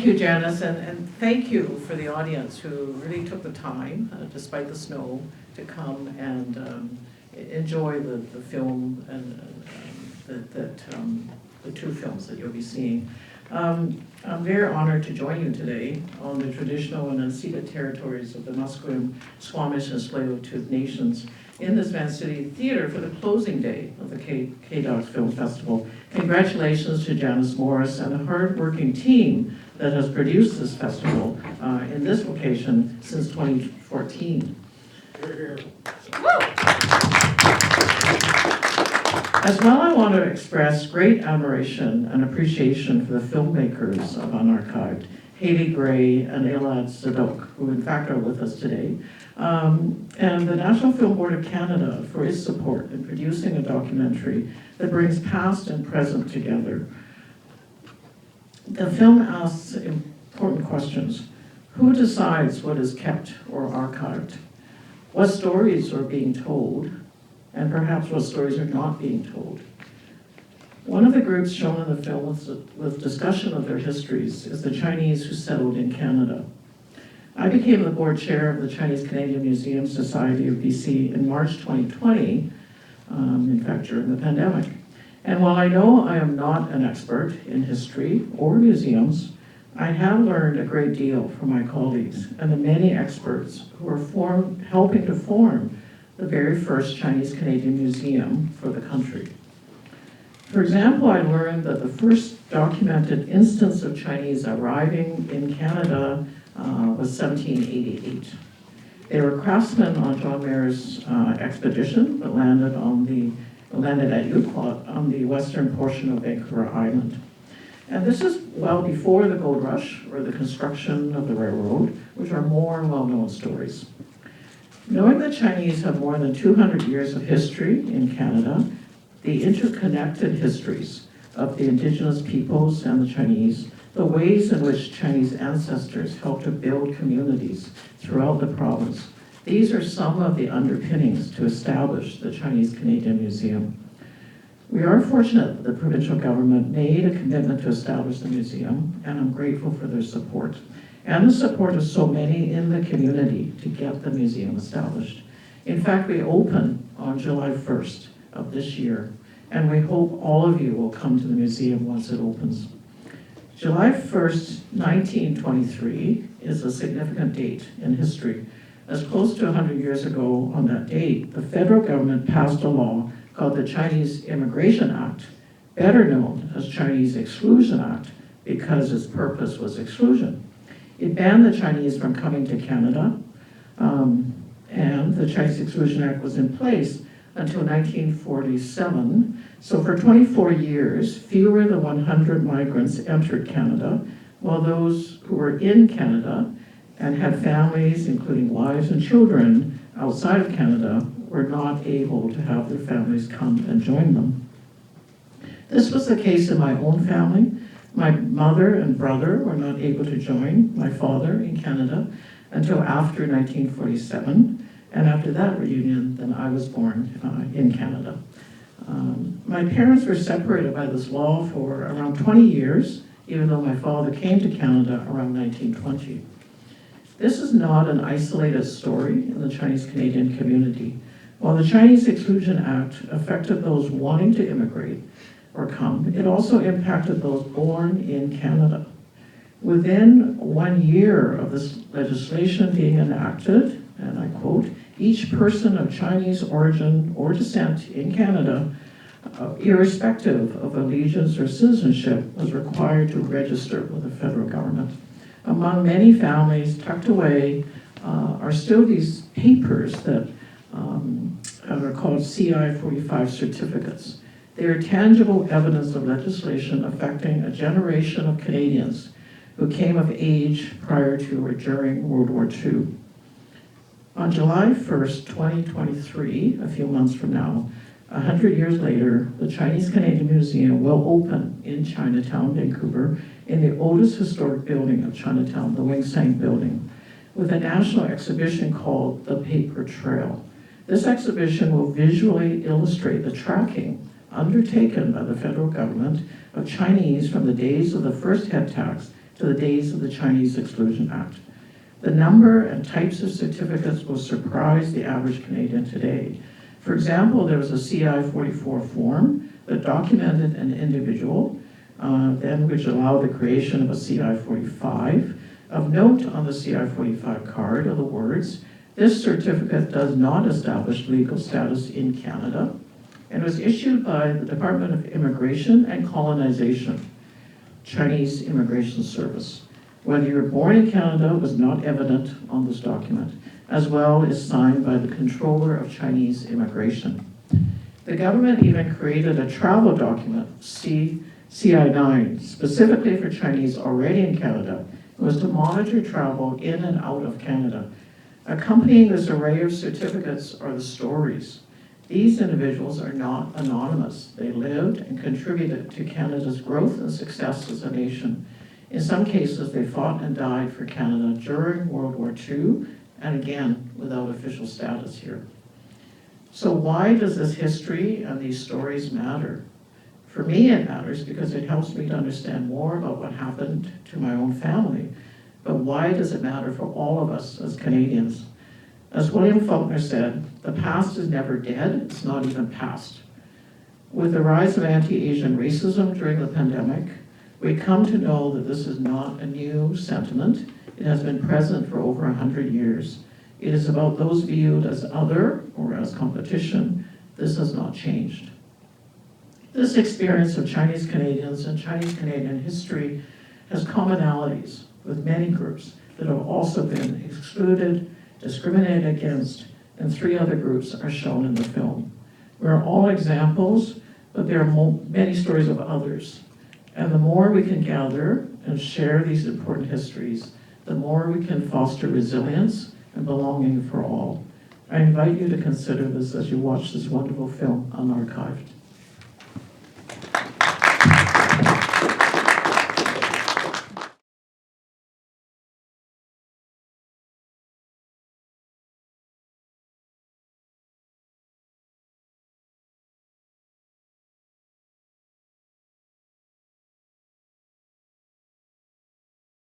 you, Janice, and thank you for the audience who really took the time, despite the snow, to come and enjoy the film and the two films that you'll be seeing. I'm very honored to join you today on the traditional and unceded territories of the Musqueam, Squamish, and Tsleil-Waututh nations in this Van City Theater for the closing day of the KDocs Film Festival. Congratulations to Janice Morris and the hard-working team that has produced this festival in this location since 2014. As well, I want to express great admiration and appreciation for the filmmakers of Unarchived, Hayley and Elad Tzadok, who in fact are with us today, and the National Film Board of Canada for its support in producing a documentary that brings past and present together. The film asks important questions. Who decides what is kept or archived? What stories are being told? And perhaps what stories are not being told. One of the groups shown in the film with discussion of their histories is the Chinese who settled in Canada. I became the board chair of the Chinese Canadian Museum Society of BC in March 2020, in fact during the pandemic. And while I know I am not an expert in history or museums, I have learned a great deal from my colleagues and the many experts who are helping to form the very first Chinese Canadian museum for the country. For example, I learned that the first documented instance of Chinese arriving in Canada was 1788. They were craftsmen on John Mayer's expedition that landed at Yuquot on the western portion of Vancouver Island. And this is well before the gold rush or the construction of the railroad, which are more well-known stories. Knowing the Chinese have more than 200 years of history in Canada, the interconnected histories of the Indigenous peoples and the Chinese, the ways in which Chinese ancestors helped to build communities throughout the province, these are some of the underpinnings to establish the Chinese Canadian Museum. We are fortunate that the provincial government made a commitment to establish the museum, and I'm grateful for their support, and the support of so many in the community to get the museum established. In fact, we open on July 1st of this year, and we hope all of you will come to the museum once it opens. July 1st, 1923 is a significant date in history, as close to 100 years ago on that date, the federal government passed a law called the Chinese Immigration Act, better known as Chinese Exclusion Act, because its purpose was exclusion. It banned the Chinese from coming to Canada, and the Chinese Exclusion Act was in place until 1947. So for 24 years, fewer than 100 migrants entered Canada, while those who were in Canada and had families, including wives and children, outside of Canada, were not able to have their families come and join them. This was the case in my own family. My mother and brother were not able to join my father in Canada until after 1947, and after that reunion, then I was born in Canada. My parents were separated by this law for around 20 years, even though my father came to Canada around 1920. This is not an isolated story in the Chinese Canadian community. While the Chinese Exclusion Act affected those wanting to immigrate or come, it also impacted those born in Canada. Within 1 year of this legislation being enacted, and I quote, each person of Chinese origin or descent in Canada, irrespective of allegiance or citizenship, was required to register with the federal government. Among many families tucked away are still these papers that are called CI-45 certificates. They are tangible evidence of legislation affecting a generation of Canadians who came of age prior to or during World War II. On July 1st, 2023, a few months from now, 100 years later, the Chinese Canadian Museum will open in Chinatown, Vancouver, in the oldest historic building of Chinatown, the Wing Sang Building, with a national exhibition called The Paper Trail. This exhibition will visually illustrate the tracking undertaken by the federal government of Chinese from the days of the first head tax to the days of the Chinese Exclusion Act. The number and types of certificates will surprise the average Canadian today. For example, there was a CI-44 form that documented an individual, then which allowed the creation of a CI-45. Of note on the CI-45 card are the words, "This certificate does not establish legal status in Canada," and was issued by the Department of Immigration and Colonization, Chinese Immigration Service. Whether you were born in Canada was not evident on this document, as well as signed by the Controller of Chinese Immigration. The government even created a travel document, CI-9, specifically for Chinese already in Canada. It was to monitor travel in and out of Canada. Accompanying this array of certificates are the stories. These individuals are not anonymous. They lived and contributed to Canada's growth and success as a nation. In some cases, they fought and died for Canada during World War II, and again, without official status here. So why does this history and these stories matter? For me, it matters because it helps me to understand more about what happened to my own family. But why does it matter for all of us as Canadians? As William Faulkner said, the past is never dead, it's not even past. With the rise of anti-Asian racism during the pandemic, we come to know that this is not a new sentiment. It has been present for over 100 years. It is about those viewed as other or as competition. This has not changed. This experience of Chinese Canadians and Chinese Canadian history has commonalities with many groups that have also been excluded, discriminated against, and 3 other groups are shown in the film. We're all examples, but there are many stories of others. And the more we can gather and share these important histories, the more we can foster resilience and belonging for all. I invite you to consider this as you watch this wonderful film, Unarchived.